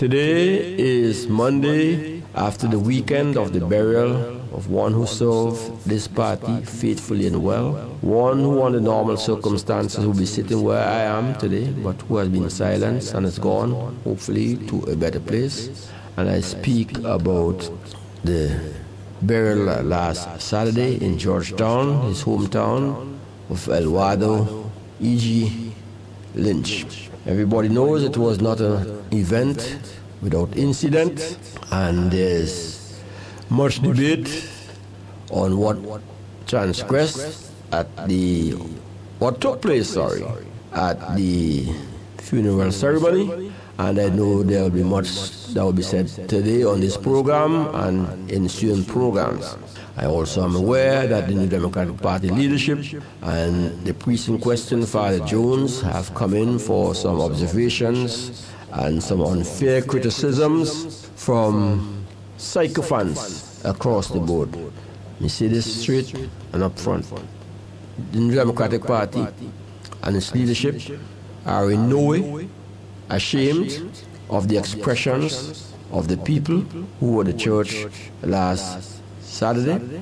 Today is Monday after the weekend of the burial of one who served this party faithfully and well, one who under normal circumstances will be sitting where I am today, but who has been silenced and has gone, hopefully, to a better place. And I speak about the burial last Saturday in Georgetown, his hometown, of Eduardo E.G. Lynch. Everybody knows it was not an event without incident, and there's much debate on what transgressed at what took place, at the funeral ceremony. And I know there will be much that will be said today on this program and ensuing programs. I also am aware that the New Democratic Party leadership and the priest in question, Father Jones, have come in for some observations and some unfair criticisms from sycophants across the board. You see this straight and up front. The New Democratic Party and its leadership are in no way ashamed of the expressions of the people who were at the church last Saturday,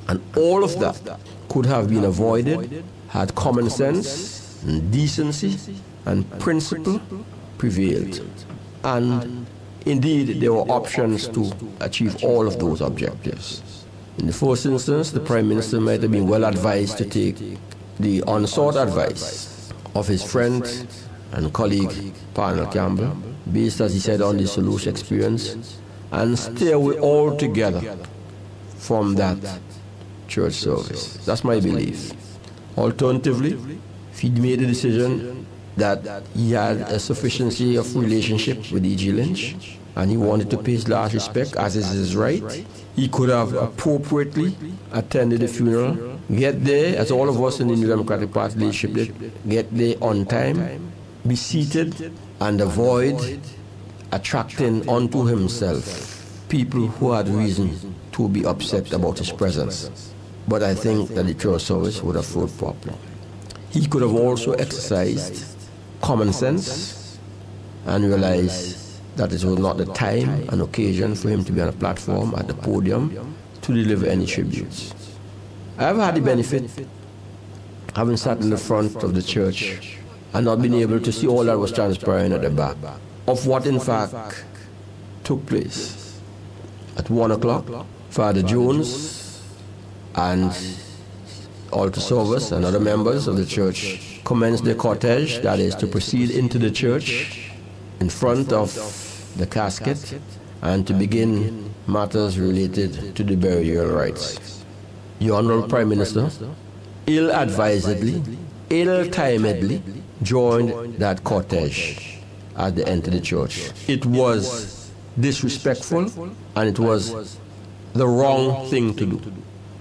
and all of that could have been avoided had common sense and decency and principle prevailed. And indeed, there were options to achieve all of those objectives. In the first instance, the Prime Minister might have been well advised to take the unsought advice of his friend and colleague, Parnell Campbell, based, as he said, on the solution experience, and stay away altogether from that church service. That's my belief. Alternatively, if he'd made a decision that he had a sufficiency of relationship with E.G. Lynch, and he wanted to pay his last respect, as is his right, he could have appropriately attended the funeral, get there, as all of us in the New Democratic Party leadership did, get there on time, be seated, and avoid attracting unto himself people who had reason to be upset about his presence. But I think that the church service would have flowed properly. He could have also exercised common sense and realized that it was not the time and occasion for him to be on a platform at the podium to deliver any tributes. I have had the benefit, having sat in the front of the church and not been able to see all that was transpiring at the back, of what in fact took place. At 1 o'clock, Father Jones and altar servers and other members of the church commenced their cortege, that is, to proceed into the church in front of the casket and to begin matters related to the burial rites. The Honorable Prime Minister, ill-advisedly, ill-timedly, joined that cortege as they entered the church. It was disrespectful, and it was the wrong thing to do.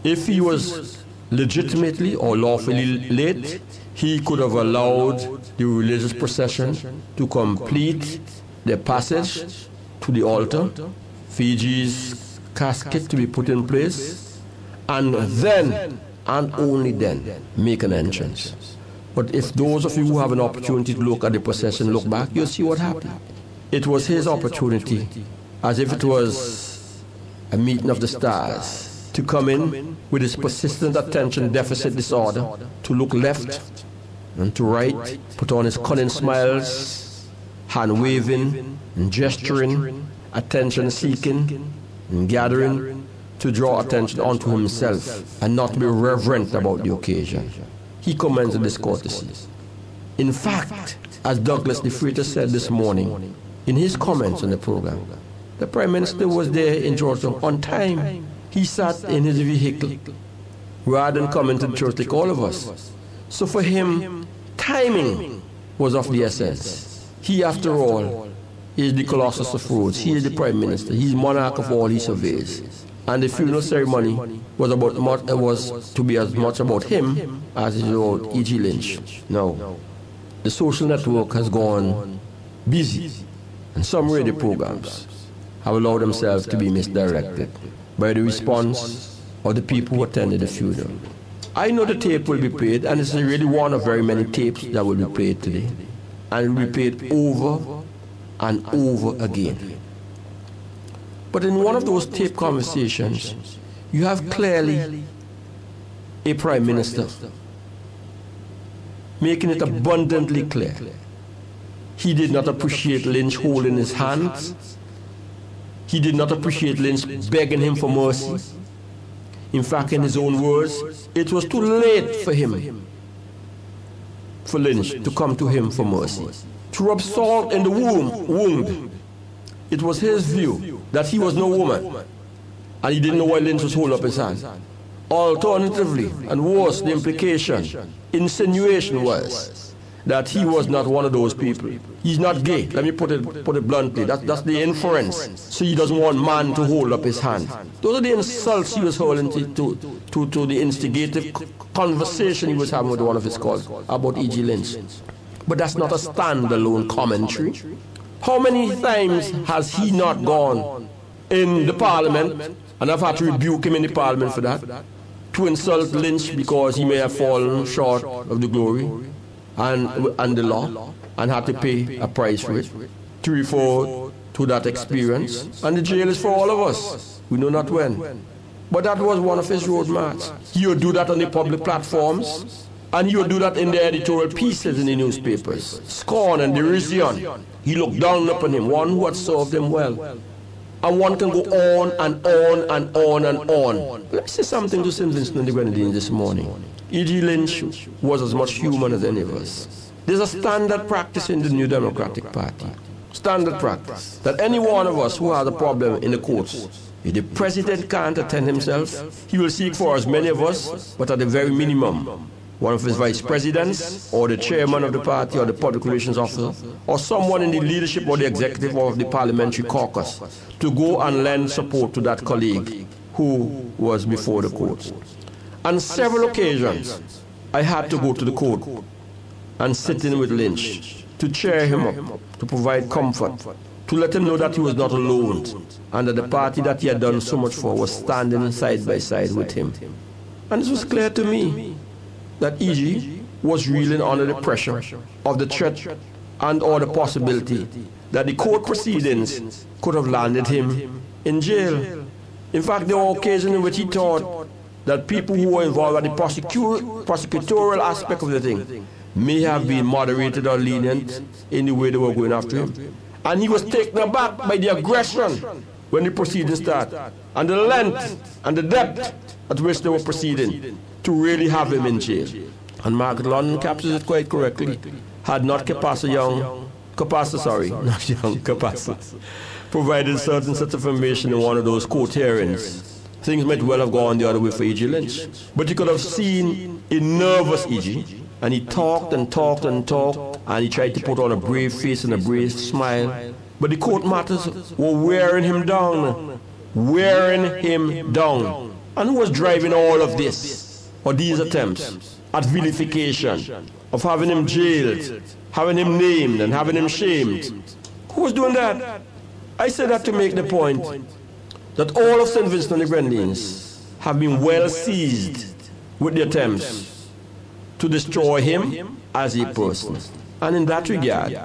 If he was legitimately or lawfully late, he could have allowed the religious procession to complete the passage to the altar, Fiji's casket to be put in place, and then, and only then, make an entrance. But if those of you who have an opportunity to look at the procession look back, you'll see what happened. It was his opportunity, as if it was a meeting of the stars, to come in with his persistent attention deficit disorder, to look left and to right, put on his cunning smiles, hand waving and gesturing, attention seeking and gathering, to draw attention onto himself and not be reverent about the occasion. He commends this courtesy. In fact, as Douglas the Freighter said this morning in his comments on the program, the Prime Minister was there in Georgetown on time. He sat in his vehicle rather than coming to the church like all of us. So for him, timing was of the essence. He, after all, is the Colossus of Rhodes. He is the Prime Minister. He's monarch of all he surveys. And the funeral ceremony was to be as much about him as it was about E.G. Lynch. Now, the social network has gone busy, and some radio programs have allowed themselves to be misdirected by the response of the people who attended the funeral. I know the tape will be played, and it's really one of very many tapes that will be played today. And it will be played over and over again. But in one of those tape conversations, you have clearly a Prime Minister making it abundantly clear he did not appreciate Lynch holding his hands. He did not appreciate Lynch begging him for mercy. In fact, in his own words, it was too late for him, for Lynch to come to him for mercy. To rub salt in the wound. It was his view that he was no woman, and he didn't know why Lynch was holding up his hand. Alternatively, and worse, the implication, insinuation was that he was not one of those people. He's not gay. Let me put it bluntly. That's the inference. So he doesn't want man to hold up his hand. Those are the insults he was holding to the instigative conversation he was having with one of his colleagues about E.G. Lynch. But that's not a standalone commentary. How many times has he not gone in the parliament, and I've had to rebuke him in the parliament for that, to insult Lynch because he may have fallen short of the glory and the law, and had to pay a price for it, to refer to that experience. And the jail is for all of us. We know not when. But that was one of his roadmaps. He would do that on the public platforms, and he would do that in the editorial pieces in the newspapers. Scorn and derision. He looked down upon him, one who had served him well. And one can go on and on and on and on. Let me say something to St. Vincent and the Grenadines this morning. E.G. Lynch was as much human as any of us. There's a standard practice in the New Democratic Party. Standard practice. That any one of us who has a problem in the courts, if the president can't attend himself, he will seek for as many of us, but at the very minimum, one of his vice presidents, or the chairman of the party, or the public relations officer, or someone in the leadership or the executive of the parliamentary caucus, to go and lend support to that colleague who was before the court. On several occasions, I had to go to the court and sit in with Lynch to cheer him up, to provide comfort, to let him know that he was not alone, and that the party that he had done so much for was standing side by side with him. And it was clear to me that E.G. was reeling under the pressure of the threat and or the possibility that the court proceedings could have landed him in jail. In fact, there were occasions in which he thought that people who were involved in the prosecutorial aspect of the thing may have been moderated or lenient in the way they were going after him. And he was taken aback by the aggression when the proceedings started, and the length and the depth at which they were proceeding to really have him in jail. And Margaret London captures it quite correctly. Had not Capassa provided certain such information in one of those court hearings, things might well have gone the other way for E.G. Lynch. But you could have seen a nervous E.G., and he talked and talked and talked, and he tried to put on a brave face and a brave smile. But the court matters were wearing him down. And who was driving all of this, or these attempts at vilification, of having him jailed, having him named, and having him shamed? Who was doing that? I say that to make the point that all of St. Vincent and the Grenadines have been well seized with the attempts to destroy him as a person. And in that regard,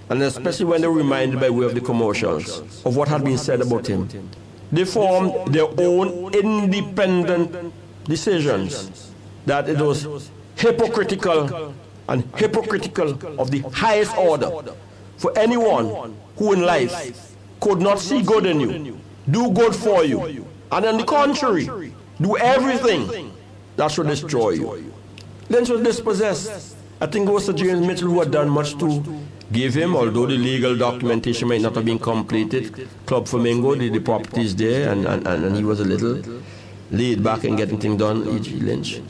and especially when they were reminded by way of the commercials of what had been said about him, they formed their own independent decisions that it was hypocritical and hypocritical of the highest order for anyone who in life could not see good in you, do good for you, and on the contrary, do everything that should destroy you. Lynch was dispossessed. I think it was Sir James Mitchell who had done much to give him, although the legal documentation might not have been completed. Club Flamingo, the properties there, and he was a little laid back in getting things done, E.G. Lynch.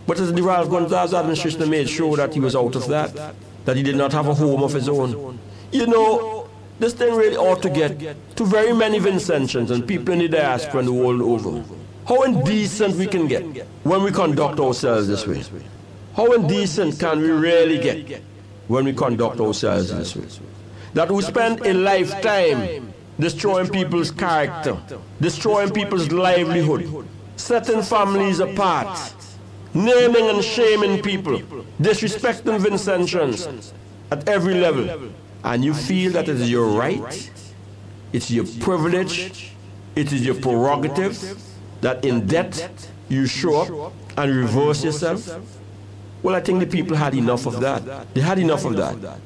But as the Ralph Gonzalez administration made sure that he was out of that he did not have a home of his own. You know, this thing really ought to get to very many Vincentians and people in the diaspora and the world over. How indecent we can get when we conduct ourselves this way. How indecent can we really get when we conduct ourselves this way? That we spend a lifetime destroying people's character, destroying people's livelihood, setting families apart, naming and shaming people, disrespecting Vincentians at every level, and you feel that it is your right, it's your privilege, it is your prerogative, that in debt you show up and reverse yourself, well, I think the people had enough of that. They had enough of that.